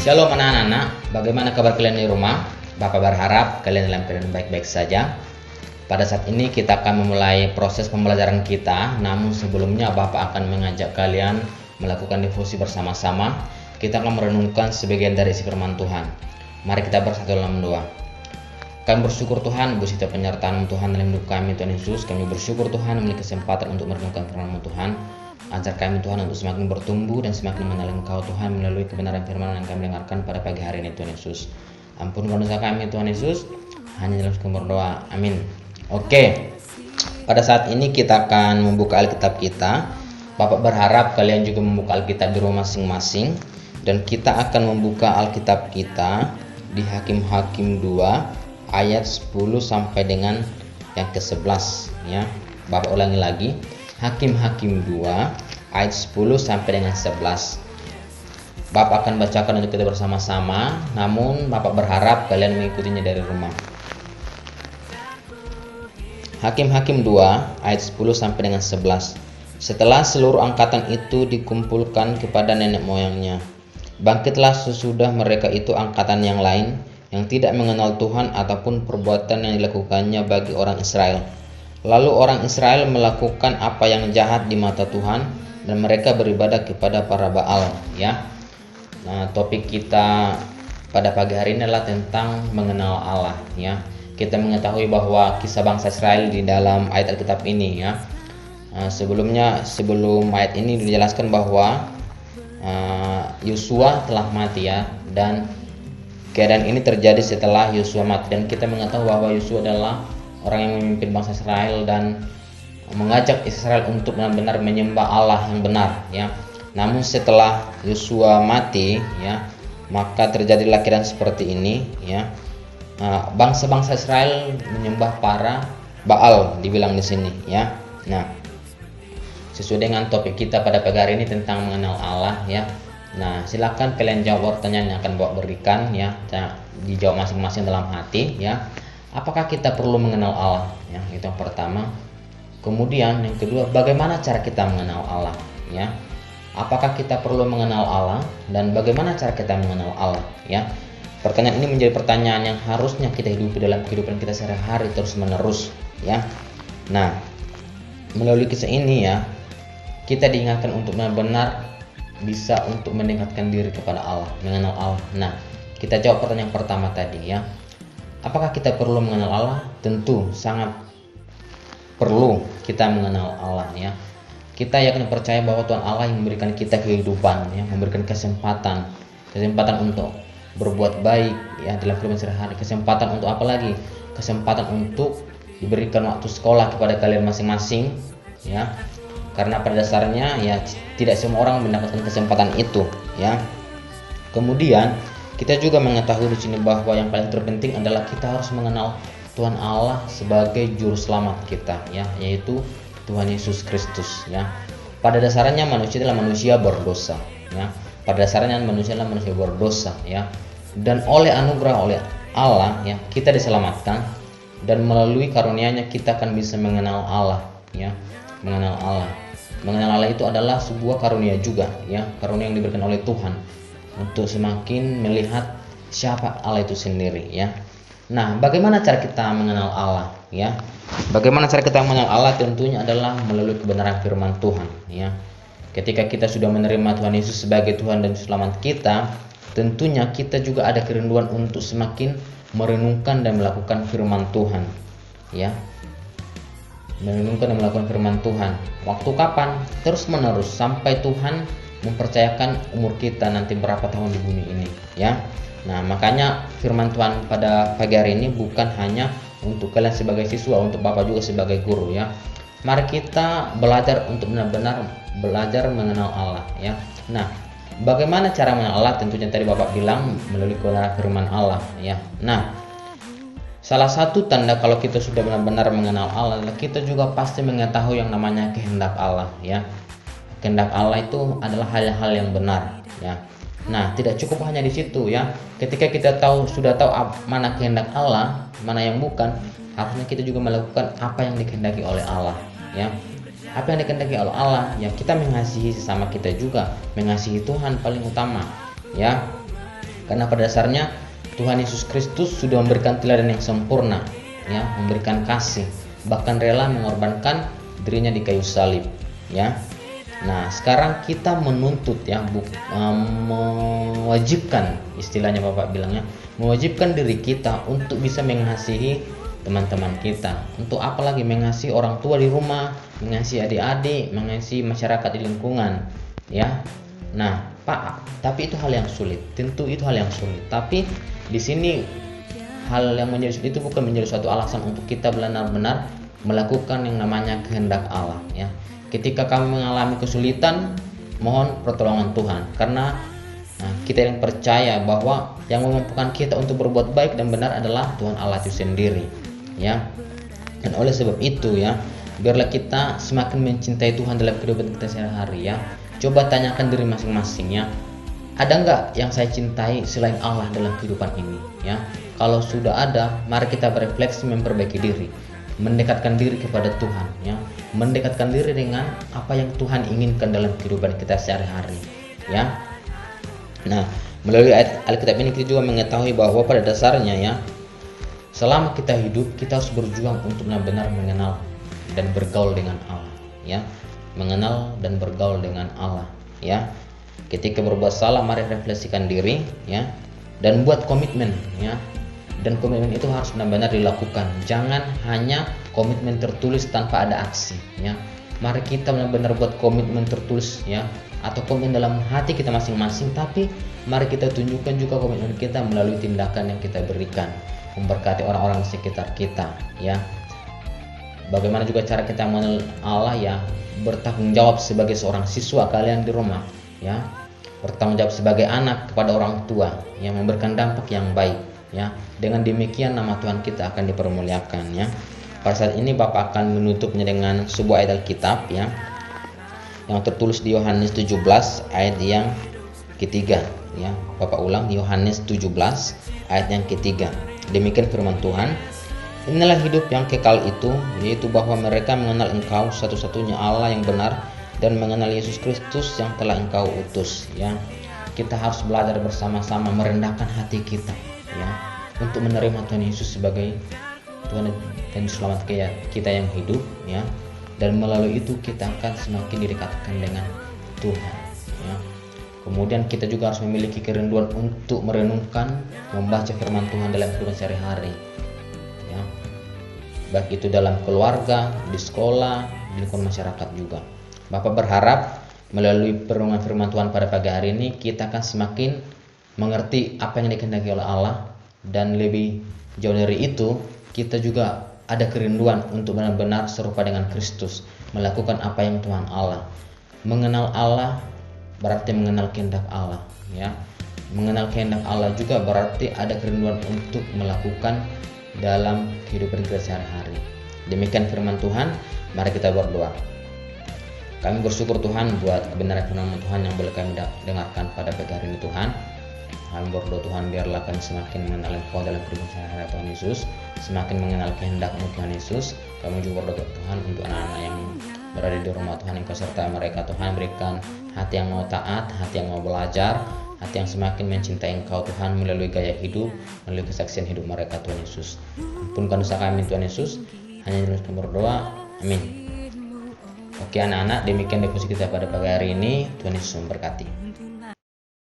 Shalom anak-anak, bagaimana kabar kalian di rumah? Bapak berharap kalian dalam keadaan baik-baik saja. Pada saat ini kita akan memulai proses pembelajaran kita, namun sebelumnya Bapak akan mengajak kalian melakukan devosi bersama-sama. Kita akan merenungkan sebagian dari isi firman Tuhan. Mari kita bersatu dalam doa. Kami bersyukur Tuhan, buat setiap penyertaan Tuhan dalam hidup kami Tuhan Yesus. Kami bersyukur Tuhan memiliki kesempatan untuk merenungkan firman Tuhan. Ajar kami Tuhan untuk semakin bertumbuh dan semakin mengenal Engkau Tuhan melalui kebenaran firman yang kami dengarkan pada pagi hari ini Tuhan Yesus. Ampunkan dosa kami Tuhan Yesus, hanya dalam sekalian berdoa. Amin. Oke, pada saat ini kita akan membuka Alkitab kita. Bapak berharap kalian juga membuka Alkitab di rumah masing-masing. Dan kita akan membuka Alkitab kita di Hakim-Hakim 2 ayat 10 sampai dengan yang ke-11 ya. Bapak ulangi lagi. Hakim-Hakim 2 ayat 10 sampai dengan 11. Bapak akan bacakan untuk kita bersama-sama, namun Bapak berharap kalian mengikutinya dari rumah. Hakim-Hakim 2 ayat 10 sampai dengan 11. Setelah seluruh angkatan itu dikumpulkan kepada nenek moyangnya, bangkitlah sesudah mereka itu angkatan yang lain yang tidak mengenal Tuhan ataupun perbuatan yang dilakukannya bagi orang Israel. Lalu orang Israel melakukan apa yang jahat di mata Tuhan dan mereka beribadah kepada para Baal ya. Nah, topik kita pada pagi hari ini adalah tentang mengenal Allah ya. Kita mengetahui bahwa kisah bangsa Israel di dalam ayat Alkitab ini ya. Sebelum ayat ini dijelaskan bahwa Yosua telah mati ya, dan keadaan ini terjadi setelah Yosua mati, dan kita mengetahui bahwa Yosua adalah orang yang memimpin bangsa Israel dan mengajak Israel untuk benar-benar menyembah Allah yang benar ya. Namun setelah Yosua mati ya, maka terjadilah keadaan seperti ini ya. Bangsa-bangsa Israel menyembah para Baal dibilang di sini ya. Nah, sesuai dengan topik kita pada pagi hari ini tentang mengenal Allah ya. Nah, silakan kalian jawab pertanyaan yang akan Bapak berikan ya. Dijawab masing-masing dalam hati ya. Apakah kita perlu mengenal Allah? Ya, itu yang pertama. Kemudian yang kedua, bagaimana cara kita mengenal Allah? Ya, apakah kita perlu mengenal Allah dan bagaimana cara kita mengenal Allah? Ya, pertanyaan ini menjadi pertanyaan yang harusnya kita hidupi dalam kehidupan kita sehari-hari terus menerus. Ya, nah melalui kisah ini ya, kita diingatkan untuk benar-benar bisa untuk mendekatkan diri kepada Allah, mengenal Allah. Nah, kita jawab pertanyaan pertama tadi ya. Apakah kita perlu mengenal Allah? Tentu sangat perlu kita mengenal Allah ya. Kita yakin percaya bahwa Tuhan Allah yang memberikan kita kehidupan ya, memberikan kesempatan untuk berbuat baik ya dalam kehidupan sehari-hari. Kesempatan untuk apa lagi? Kesempatan untuk diberikan waktu sekolah kepada kalian masing-masing ya. Karena pada dasarnya ya tidak semua orang mendapatkan kesempatan itu ya. Kemudian kita juga mengetahui di sini bahwa yang paling terpenting adalah kita harus mengenal Tuhan Allah sebagai juru selamat kita ya, yaitu Tuhan Yesus Kristus ya. Pada dasarnya manusia adalah manusia berdosa ya. Pada dasarnya manusia adalah manusia berdosa ya. Dan oleh anugerah oleh Allah ya, kita diselamatkan, dan melalui karunia-Nya kita akan bisa mengenal Allah ya. Mengenal Allah. Mengenal Allah itu adalah sebuah karunia juga ya, karunia yang diberikan oleh Tuhan untuk semakin melihat siapa Allah itu sendiri ya. Nah, bagaimana cara kita mengenal Allah ya? Bagaimana cara kita mengenal Allah? Tentunya adalah melalui kebenaran firman Tuhan ya. Ketika kita sudah menerima Tuhan Yesus sebagai Tuhan dan Selamat kita, tentunya kita juga ada kerinduan untuk semakin merenungkan dan melakukan firman Tuhan ya. Merenungkan dan melakukan firman Tuhan. Waktu kapan? Terus menerus sampai Tuhan mempercayakan umur kita nanti berapa tahun di bumi ini ya. Nah, makanya firman Tuhan pada pagi hari ini bukan hanya untuk kalian sebagai siswa, untuk Bapak juga sebagai guru ya. Mari kita belajar untuk benar-benar belajar mengenal Allah ya. Nah, bagaimana cara mengenal Allah? Tentunya tadi Bapak bilang melalui kebenaran firman Allah ya. Nah, salah satu tanda kalau kita sudah benar-benar mengenal Allah adalah kita juga pasti mengetahui yang namanya kehendak Allah ya. Kehendak Allah itu adalah hal-hal yang benar ya. Nah, tidak cukup hanya di situ ya. Ketika kita sudah tahu mana kehendak Allah, mana yang bukan, harusnya kita juga melakukan apa yang dikehendaki oleh Allah ya. Apa yang dikehendaki oleh Allah ya, kita mengasihi sesama kita juga, mengasihi Tuhan paling utama ya. Karena pada dasarnya Tuhan Yesus Kristus sudah memberikan teladan yang sempurna, ya, memberikan kasih, bahkan rela mengorbankan dirinya di kayu salib, ya. Nah, sekarang kita menuntut, ya, mewajibkan, istilahnya Bapak bilangnya, mewajibkan diri kita untuk bisa mengasihi teman-teman kita. Untuk apalagi mengasihi orang tua di rumah, mengasihi adik-adik, mengasihi masyarakat di lingkungan, ya. Nah, Pak, tapi itu hal yang sulit. Tentu itu hal yang sulit. Tapi di sini hal yang menjadi sulit itu bukan menjadi suatu alasan untuk kita benar-benar melakukan yang namanya kehendak Allah, ya. Ketika kami mengalami kesulitan, mohon pertolongan Tuhan, karena kita yang percaya bahwa yang memampukan kita untuk berbuat baik dan benar adalah Tuhan Allah itu sendiri, ya. Dan oleh sebab itu, ya, biarlah kita semakin mencintai Tuhan dalam kehidupan kita sehari-hari, ya. Coba tanyakan diri masing-masing, ya. Ada nggak yang saya cintai selain Allah dalam kehidupan ini, ya? Kalau sudah ada, mari kita berefleksi, memperbaiki diri, mendekatkan diri kepada Tuhan, ya, mendekatkan diri dengan apa yang Tuhan inginkan dalam kehidupan kita sehari-hari, ya. Nah, melalui ayat Alkitab ini kita juga mengetahui bahwa pada dasarnya, ya, selama kita hidup kita harus berjuang untuk benar-benar mengenal dan bergaul dengan Allah, ya, mengenal dan bergaul dengan Allah, ya. Ketika berbuat salah, mari refleksikan diri, ya, dan buat komitmen, ya. Dan komitmen itu harus benar-benar dilakukan. Jangan hanya komitmen tertulis tanpa ada aksi, ya. Mari kita benar-benar buat komitmen tertulis, ya, atau komitmen dalam hati kita masing-masing, tapi mari kita tunjukkan juga komitmen kita melalui tindakan yang kita berikan, memberkati orang-orang di sekitar kita, ya. Bagaimana juga cara kita mengenal Allah, ya, bertanggung jawab sebagai seorang siswa kalian di rumah, ya, bertanggung jawab sebagai anak kepada orang tua, yang memberikan dampak yang baik, ya. Dengan demikian nama Tuhan kita akan dipermuliakan, ya. Pada saat ini Bapak akan menutupnya dengan sebuah ayat Alkitab, ya, yang tertulis di Yohanes 17 ayat yang ketiga, ya. Bapak ulang, Yohanes 17 ayat yang ketiga. Demikian firman Tuhan, inilah hidup yang kekal itu, yaitu bahwa mereka mengenal Engkau satu-satunya Allah yang benar, dan mengenal Yesus Kristus yang telah Engkau utus, ya. Kita harus belajar bersama-sama merendahkan hati kita, ya, untuk menerima Tuhan Yesus sebagai Tuhan dan Selamat kita yang hidup, ya. Dan melalui itu kita akan semakin didekatkan dengan Tuhan, ya. Kemudian kita juga harus memiliki kerinduan untuk merenungkan, membaca firman Tuhan dalam kehidupan sehari-hari, ya. Baik itu dalam keluarga, di sekolah, di lingkungan masyarakat juga. Bapak berharap melalui perenungan firman Tuhan pada pagi hari ini kita akan semakin mengerti apa yang dikehendaki oleh Allah, dan lebih jauh dari itu kita juga ada kerinduan untuk benar-benar serupa dengan Kristus, melakukan apa yang Tuhan Allah. Mengenal Allah berarti mengenal kehendak Allah, ya. Mengenal kehendak Allah juga berarti ada kerinduan untuk melakukan dalam kehidupan kita sehari-hari. Demikian firman Tuhan. Mari kita berdoa. Kami bersyukur Tuhan buat kebenaran firman Tuhan yang boleh kami dengarkan pada pagi hari ini, Tuhan. Kami berdoa Tuhan, biarlah kami semakin mengenal Engkau dalam kehidupan sehari-hari Tuhan Yesus, semakin mengenal kehendak-Mu Tuhan Yesus. Kami juga berdoa Tuhan untuk anak-anak yang berada di rumah Tuhan, Engkau sertai mereka Tuhan, berikan hati yang mau taat, hati yang mau belajar, hati yang semakin mencintai Engkau Tuhan melalui gaya hidup, melalui kesaksian hidup mereka Tuhan Yesus. Ampunkan dosa kami Tuhan Yesus, hanya dengan kami berdoa, amin. Oke anak-anak, demikian devosi kita pada pagi hari ini. Tuhan Yesus memberkati.